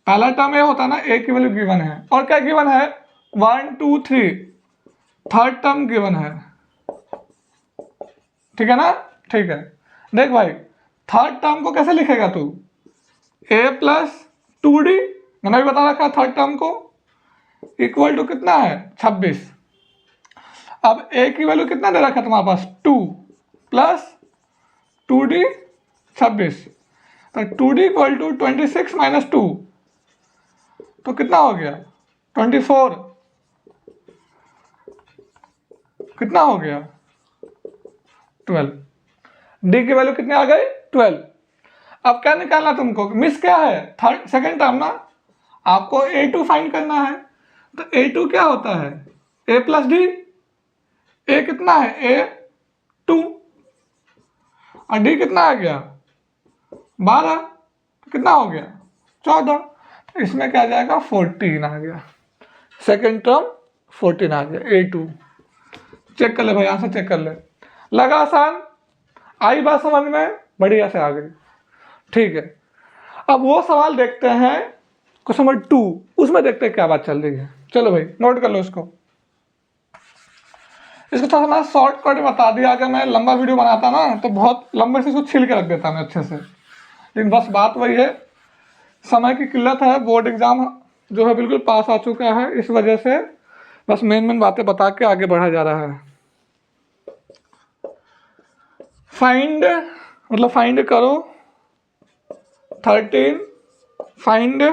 पहला टर्म ए होता है ना, ए की वैल्यू गिवन है। और क्या गिवन है, 1 2 3, थर्ड टर्म गिवन है, ठीक है ना, ठीक है। देख भाई थर्ड टर्म को कैसे लिखेगा तू, ए प्लस 2d, मैंने भी बता रखा थर्ड टर्म को, इक्वल टू कितना है 26। अब ए की वैल्यू कितना दे रखा है तुम्हारे पास, 2 प्लस 2d 26, तो 2d इक्वल टू 26 माइनस 2, तो कितना हो गया 24, कितना हो गया 12। डी की वैल्यू कितनी आ गई 12। अब क्या निकालना तुमको, मिस क्या है, थर्ड सेकंड टर्म ना, आपको a2 फाइंड करना है। तो a2 क्या होता है, a प्लस डी, a कितना है a2 और d कितना आ गया 12, तो कितना हो गया 14। तो इसमें क्या आ जाएगा 14 आ गया, सेकंड टर्म 14 आ गया, a2। चेक कर ले भाई, आंसर चेक कर ले, लगा आसान, आई बात समझ में, बढ़िया से आ गई, ठीक है। अब वो सवाल देखते हैं क्वेश्चन नंबर 2, उसमें देखते हैं क्या बात चल रही है। चलो भाई नोट कर लो इसको थोड़ा सा मैं शॉर्टकट बता दिया, अगर मैं लंबा वीडियो बनाता ना तो बहुत लंबे से इसको छिल के रख देता मैं अच्छे से, लेकिन बस बात वही है, समय की किल्लत है, बोर्ड एग्जाम जो है बिल्कुल पास आ चुका है, इस वजह से बस मेन बातें बता के आगे बढ़ा जा रहा है। फाइंड मतलब फाइंड करो 13, फाइंड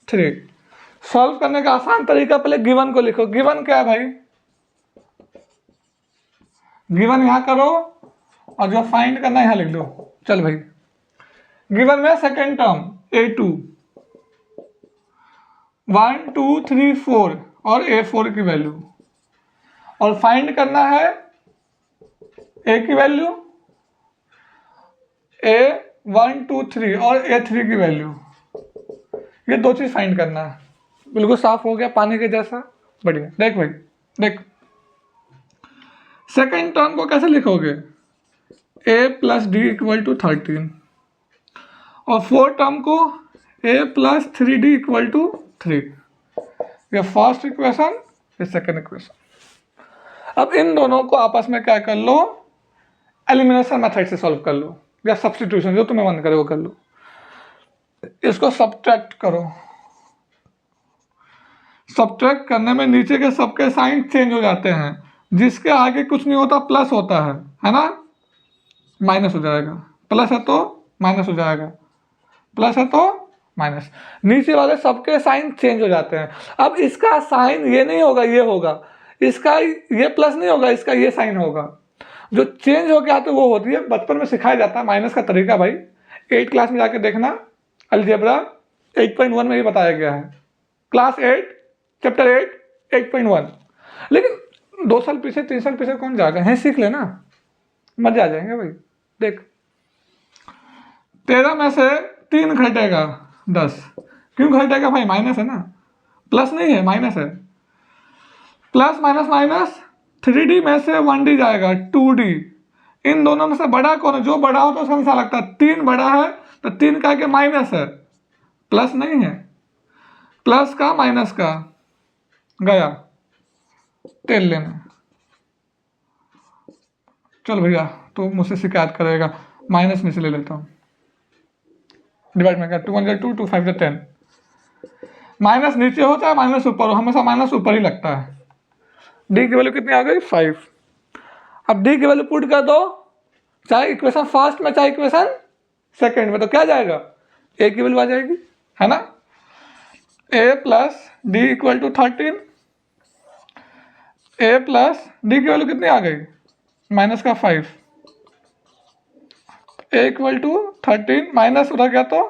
3। सॉल्व करने का आसान तरीका, पहले गिवन को लिखो। गिवन क्या है भाई, गिवन यहां करो और जो फाइंड करना है यहां लिख लो। चल भाई गिवन में सेकेंड टर्म a2, 1 2 3 4 और a4 की वैल्यू, और फाइंड करना है a की वैल्यू, a1 2 3 और a3 की वैल्यू, ये 2 चीज फाइंड करना है। बिल्कुल साफ हो गया पानी के जैसा, बढ़िया। देख भाई देख, सेकेंड टर्म को कैसे लिखोगे, a plus D equal to 13, और फोर्थ टर्म को a plus 3d equal to 3। ये फर्स्ट इक्वेशन, ये सेकेंड इक्वेशन। अब इन दोनों को आपस में क्या कर लो, एलिमिनेशन मेथड से सॉल्व कर लो, या सब्स्टिट्यूशन, जो तुम्हें मन करे वो कर लो। इसको सब्ट्रैक्ट करो, सब्ट्रैक्ट करने में नीचे के सबके साइन चेंज हो जाते हैं, जिसके आगे कुछ नहीं होता प्लस होता है ना, माइनस हो जाएगा, प्लस है तो माइनस हो जाएगा, प्लस है तो माइनस, नीचे वाले सबके साइन चेंज हो जाते हैं। अब इसका साइन ये नहीं होगा, ये होगा, इसका ये प्लस नहीं होगा, इसका ये साइन होगा। जो चेंज हो गया तो वो होती है, बचपन में सिखाया जाता है माइनस का तरीका भाई। 8 क्लास में जाके देखना, अलजेब्रा 8.1 में ही बताया गया है, क्लास 8 चैप्टर 8 8.1। लेकिन 2 साल पीछे 3 साल पीछे कौन जाएगा, है सीख लेना, मजे आ जाएंगे भाई। देख 13 में से 3 घटेगा 10, क्यों घटेगा भाई, माइनस है ना, प्लस नहीं है, माइनस है। प्लस माइनस माइनस 3D में से 1D जाएगा 2D। इन दोनों में से बड़ा कौन है, जो बड़ा हो तो उसका निशान लगता है। 3 बड़ा है तो 3 का के माइनस है, प्लस नहीं है, प्लस का माइनस का गया, तेल लेना। चल भैया तो मुझसे शिकायत करेगा, माइनस में से ले लेता हूँ, डिवाइड में क्या, 2 1 2 2 5 10। माइनस नीचे हो चाहे माइनस ऊपर हो, हमेशा माइनस ऊपर ही लगता है। डी की वैल्यू कितनी आ गई, 5। अब डी की वैल्यू पुट कर दो, चाहे इक्वेशन फर्स्ट में चाहे इक्वेशन सेकंड में, तो क्या जाएगा, ए की वैल्यू आ जाएगी, है ना। A plus D equal to 13, A plus D की वैल्यू कितनी आ गई, माइनस का 5, ए इक्वल टू 13 माइनस उधर गया तो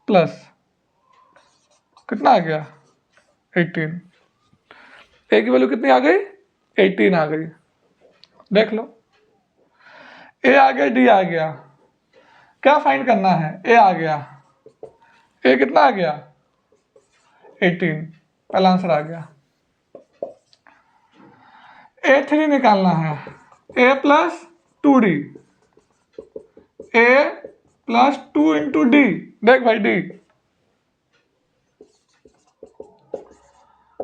प्लस, कितना आ गया 18। ए की वैल्यू कितनी आ गई, 18 आ गई। देख लो, ए आ गया, डी आ गया, क्या फाइंड करना है, ए आ गया, ए कितना आ गया 18, पहला आंसर आ गया। A3 निकालना है, A plus 2D, A plus 2 into D. देख भाई डी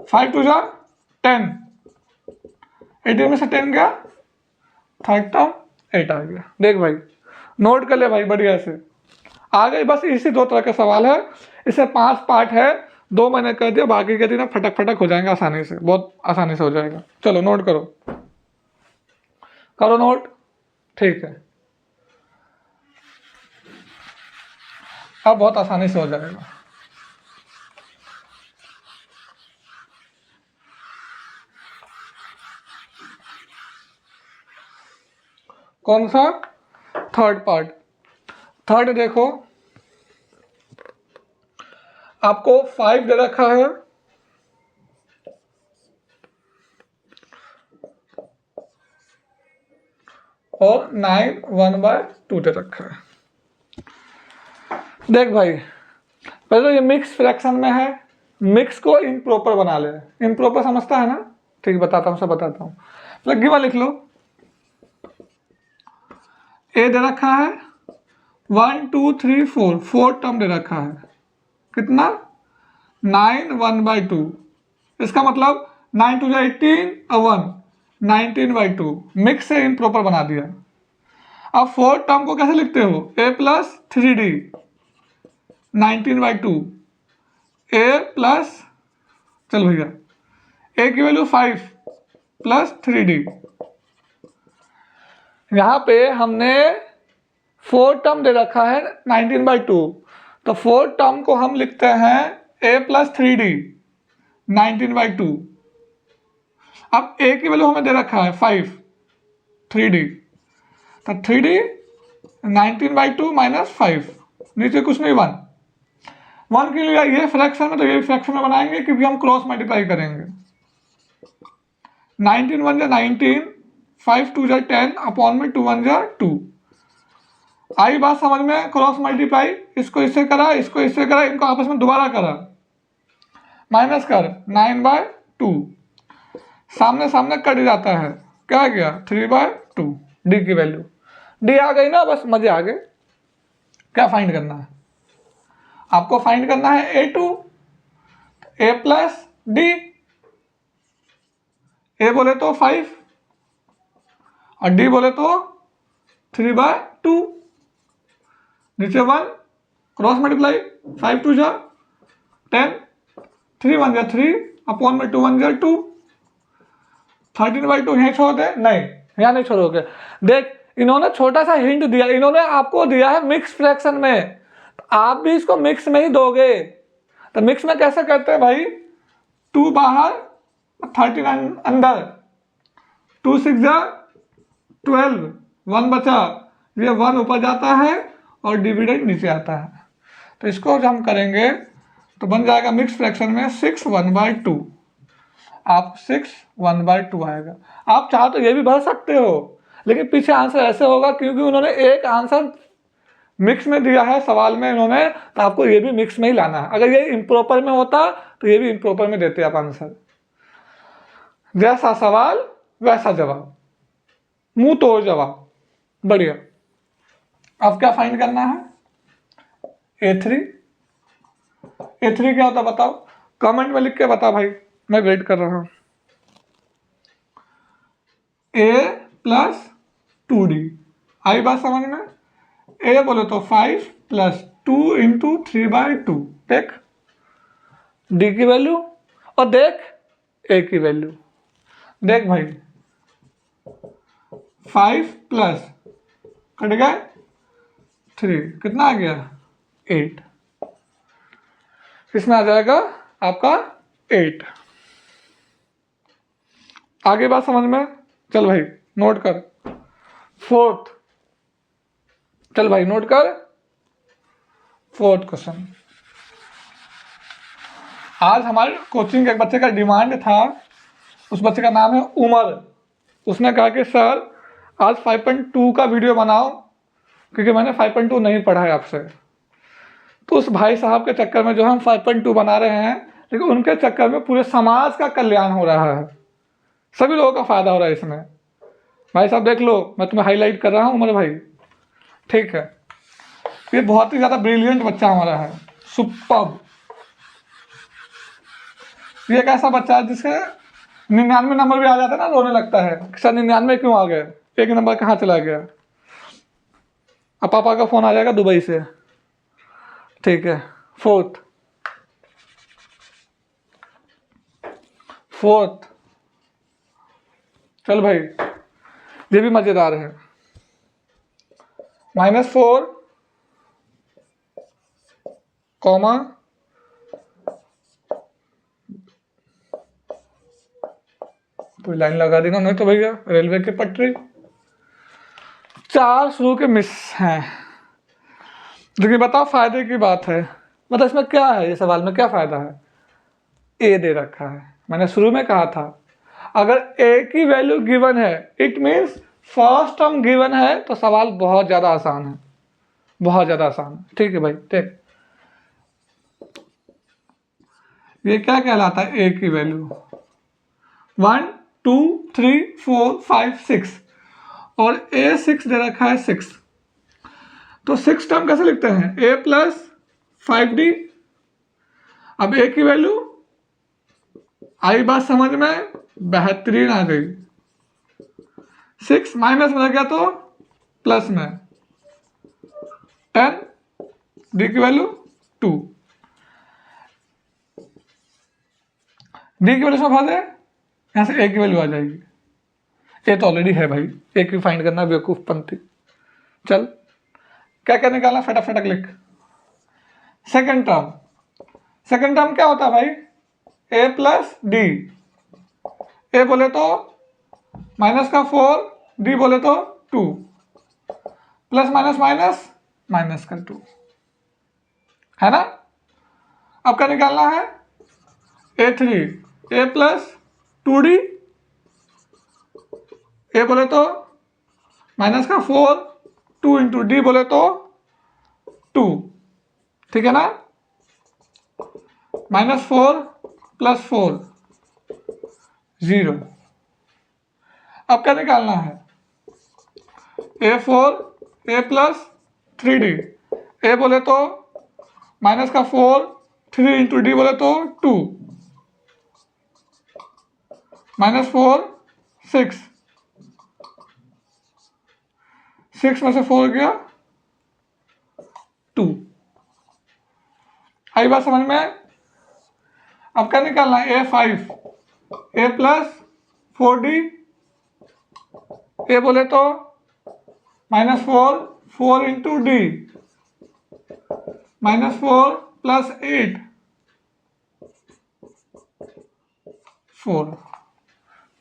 5 2 जा 10, 18 में से 10 गया, थर्ड टर्म 8 आ गया। देख भाई नोट कर ले भाई, बढ़िया से आ गई। बस इसी 2 तरह के सवाल है, इसे 5 पार्ट है, 2 मैंने कर दिया, बाकी के दिन फटक फटक हो जाएंगे आसानी से, बहुत आसानी से हो जाएगा। चलो नोट करो, करो नोट, ठीक है, अब बहुत आसानी से हो जाएगा। कौन सा, थर्ड पार्ट। थर्ड देखो, आपको 5 दे रखा है, और 9 1/2 दे रखा है। देख भाई पहले तो ये मिक्स फ्रैक्शन में है, मिक्स को इम्प्रॉपर बना ले, इम्प्रॉपर समझता है ना, ठीक बताता हूँ, सब बताता हूँ। मतलब गिवन लिख लो, ए दे रखा है 1 2 3 4, 4 टर्म दे रखा है, कितना 9 1/2। इसका मतलब 9 2 18 और 1 19/2, मिक्स से इम्प्रॉपर बना दिया। अब 4 टर्म को कैसे लिखते हो, ए प्लस 3D 19/2, ए प्लस, चल भैया ए की वैल्यू 5 प्लस 3D। यहाँ पे हमने 4 टर्म दे रखा है 19/2, तो 4 टर्म को हम लिखते हैं a प्लस 3D 19/2। अब a की वैल्यू हमें दे रखा है 5, 3D, तो 3D 19/2 माइनस 5, नीचे कुछ नहीं, 1 के लिए ये फ्रैक्शन में, तो ये फ्रैक्शन में बनाएंगे क्योंकि हम क्रॉस मल्टीप्लाई करेंगे। 19 1 19, 5 2 10, अपॉन में 2 1 2। आई बात समझ में, क्रॉस मल्टीप्लाई, इसको इससे करा, इसको इससे करा, इनको आपस में दोबारा करा, माइनस कर 9/2, सामने सामने कट जाता है, क्या गया 3/2। डी की वैल्यू, डी आ गई ना, बस मजे आ गए। क्या फाइंड करना है आपको, फाइंड करना है A2, ए प्लस डी, ए बोले तो 5 और डी बोले तो 3/2, नीचे 1, क्रॉस मल्टीप्लाई, 5 2 जा 10, 3 1 जा 3, अपॉन में 2 1 जा 2, 13/2 यहीं छोड़ दे, नहीं यहाँ नहीं छोड़ोगे। देख इन्होंने छोटा सा हिंट दिया, इन्होंने आपको दिया है मिक्स फ्रैक्शन में, तो आप भी इसको मिक्स में ही दोगे। तो मिक्स में कैसे करते हैं भाई, 2 बाहर 39 अंदर, 2 6 जा 12, 1 बचा, ये 1 ऊपर जाता है और डिविडेंड नीचे आता है। तो इसको जब हम करेंगे तो बन जाएगा मिक्स फ्रैक्शन में 6 1/2। आप 6 1/2 आएगा। आप चाहो तो ये भी भर सकते हो, लेकिन पीछे आंसर ऐसे होगा क्योंकि उन्होंने एक आंसर मिक्स में दिया है सवाल में इन्होंने, तो आपको ये भी मिक्स में ही लाना है। अगर ये इम्प्रॉपर में होता तो ये भी इम्प्रॉपर में देते आप आंसर। जैसा सवाल वैसा जवाब, मुंह तोड़ जवाब, बढ़िया। अब क्या फाइंड करना है? A3। A3 क्या होता बताओ, कमेंट में लिख के बताओ भाई, मैं वेट कर रहा हूं। A + 2D, आई बात समझ में? A बोले तो 5 + 2 × 3/2, देख D की वैल्यू और देख A की वैल्यू। देख भाई 5 प्लस कट गया 3, कितना आ गया 8, इसमें आ जाएगा आपका 8। आगे बात समझ में? चल भाई नोट कर। फोर्थ, चल भाई नोट कर, फोर्थ क्वेश्चन। आज हमारे कोचिंग के एक बच्चे का डिमांड था, उस बच्चे का नाम है उमर। उसने कहा कि सर आज 5.2 का वीडियो बनाओ, क्योंकि मैंने 5.2 नहीं पढ़ा है आपसे। तो उस भाई साहब के चक्कर में जो हम 5.2 बना रहे हैं, लेकिन उनके चक्कर में पूरे समाज का कल्याण हो रहा है, सभी लोगों का फायदा हो रहा है इसमें। भाई साहब देख लो, मैं तुम्हें हाईलाइट कर रहा हूँ उमर भाई, ठीक है। ये बहुत ही ज़्यादा ब्रिलियंट बच्चा हमारा है, सुपर्ब। ये एक ऐसा बच्चा है जिसके 99 नंबर भी आ जाता है ना, रोने लगता है सर 99 क्यों आ गए, एक नंबर कहाँ चला गया। अब पापा का फोन आ जाएगा दुबई से, ठीक है। फोर्थ, चल भाई ये भी मजेदार है। -4 कॉमा कोई लाइन लगा देना, नहीं तो भैया रेलवे की पटरी। 4 शुरू के मिस हैं, लेकिन बताओ फायदे की बात है, मतलब इसमें क्या है, ये सवाल में क्या फायदा है? ए दे रखा है, मैंने शुरू में कहा था अगर ए की वैल्यू गिवन है it means first term given है, तो सवाल बहुत ज़्यादा आसान है, बहुत ज़्यादा आसान है, ठीक है भाई। देख ये क्या कहलाता है, ए की वैल्यू 1 2 3 4 5 6 और ए 6 दे रखा है 6, तो 6 टर्म कैसे लिखते हैं, a + 5d। अब a की वैल्यू आई बात समझ में, बेहतरीन आ गई। 6 माइनस में रह गया तो प्लस में 10, d की वैल्यू 2, d की वैल्यू में भर दे, यहाँ से a की वैल्यू आ जाएगी। ए तो ऑलरेडी है भाई, ए की फाइंड करना बेवकूफ पंथी। चल क्या क्या निकालना, फटाफट लिख। सेकंड टर्म क्या होता है भाई, a + d। ए बोले तो -4, डी बोले तो 2, प्लस माइनस का 2, है ना। अब क्या निकालना है, A3 a + 2d, ए बोले तो -4, 2 × d बोले तो 2, ठीक है ना। -4 + 4 0। अब क्या निकालना है, A4 a + 3d, ए बोले तो -4, 3 × d बोले तो 2, -4 6, 6 में से 4 गया 2। आई बात समझ में? अब क्या निकालना है, A5 a + 4d, ए बोले तो -4, 4 × d, -4 + 8, 4।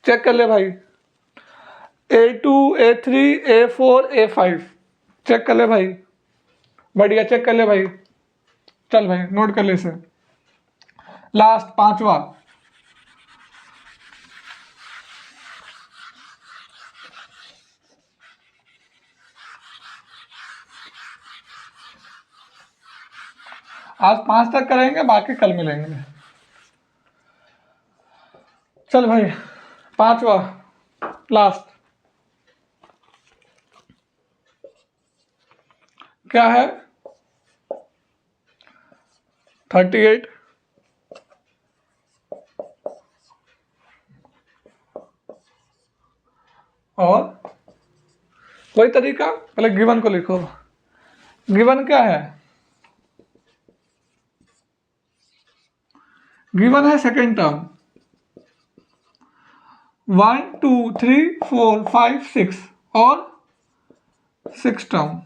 चेक कर ले भाई, A2 A3 A4 A5 check कर ले भाई, बढ़िया चेक कर ले भाई। चल भाई नोट कर ले इसे। लास्ट पांचवा, आज 5 तक करेंगे, बाकी कल मिलेंगे। चल भाई पांचवा लास्ट क्या है, 38 और कोई तरीका, पहले गिवन को लिखो। गिवन क्या है, गिवन है सेकेंड टर्म 1 2 3 4 5 6 और 6 टर्म।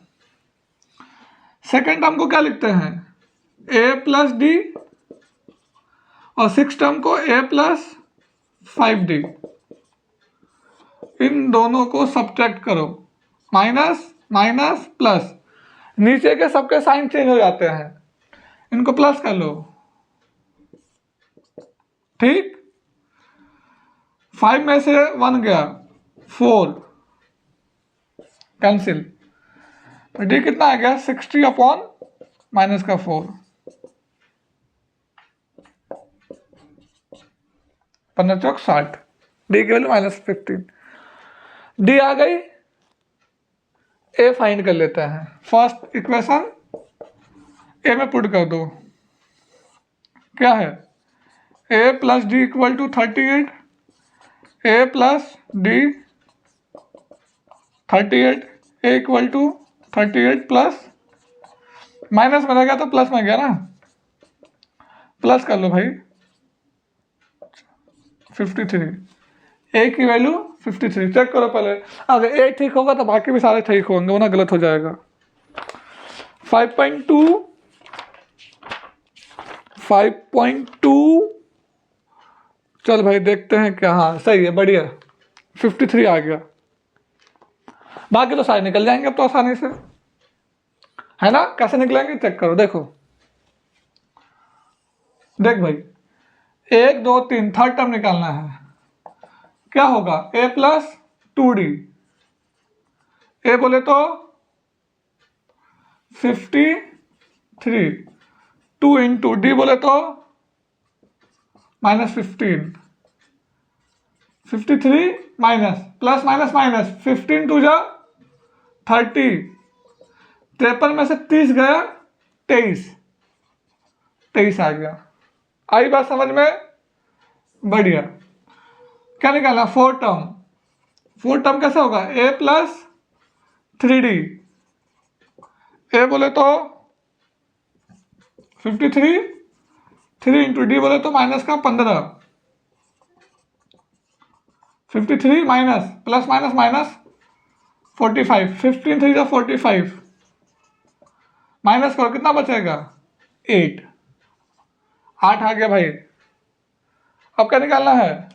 सेकेंड टर्म को क्या लिखते हैं, a प्लस डी और 6 टर्म को a प्लस 5d। इन दोनों को सब्ट्रैक्ट करो, माइनस माइनस प्लस, नीचे के सबके साइन चेंज हो जाते हैं, इनको प्लस कर लो, ठीक। 5 में से 1 गया, 4 कैंसिल, तो डी कितना आ गया, 60 अपॉन माइनस का 4, 15 चौक 60, डी की वैल्यू -15। डी आ गई, ए फाइंड कर लेते हैं। फर्स्ट इक्वेशन ए में पुट कर दो, क्या है, A plus D equal to 38, A plus D 38, A equal to 38 plus, minus में गया तो प्लस में गया ना, प्लस कर लो भाई 53, ए की वैल्यू 53। चेक करो पहले, अगर ए ठीक होगा तो बाकी भी सारे ठीक होंगे, वरना गलत हो जाएगा। 5.2 चल भाई देखते हैं क्या, हाँ सही है, बढ़िया 53 आ गया। बाकी तो सारे निकल जाएंगे अब तो आसानी से, है ना। कैसे निकलेंगे चेक करो, देखो देख भाई, 1 2 3 थर्ड टर्म निकालना है, क्या होगा, a प्लस 2d, ए बोले तो 53, 2 इंटू डी बोले तो -15, 53 माइनस प्लस माइनस माइनस, 15 टू जा 30, 53 में से 30 गया 23 आ गया। आई बात समझ में, बढ़िया। क्या निकालना, 4 टर्म, 4 टर्म कैसे होगा, a प्लस 3d, ए बोले तो 53, 3 इंटू डी बोले तो माइनस का 15, 53 माइनस प्लस माइनस माइनस 45, 15 3 जा 45, माइनस करो कितना बचेगा 8 आ गया भाई। अब क्या निकालना है,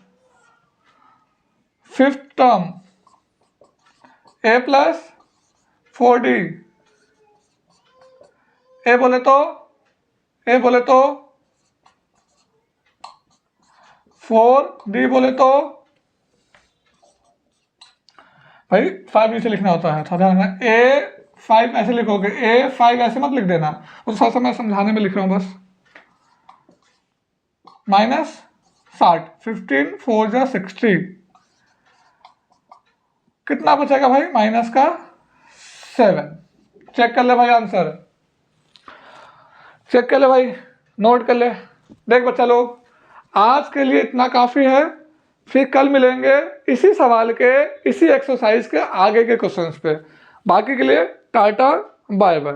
fifth term a plus 4d, ए बोले तो 4d बोले तो भाई 5 नीचे लिखना होता है, थोड़ा ध्यान रखना। A5 ऐसे लिखोगे, A5 ऐसे मत लिख देना, उस थोड़ा सा मैं समझाने में लिख रहा हूँ बस। -60, 15 4 जा 60, कितना बचेगा भाई, माइनस का 7। चेक कर ले भाई आंसर, चेक कर ले भाई, नोट कर ले। देख बच्चा लोग, आज के लिए इतना काफ़ी है, फिर कल मिलेंगे इसी सवाल के, इसी एक्सरसाइज के आगे के क्वेश्चंस पे। बाकी के लिए टाटा बाय बाय।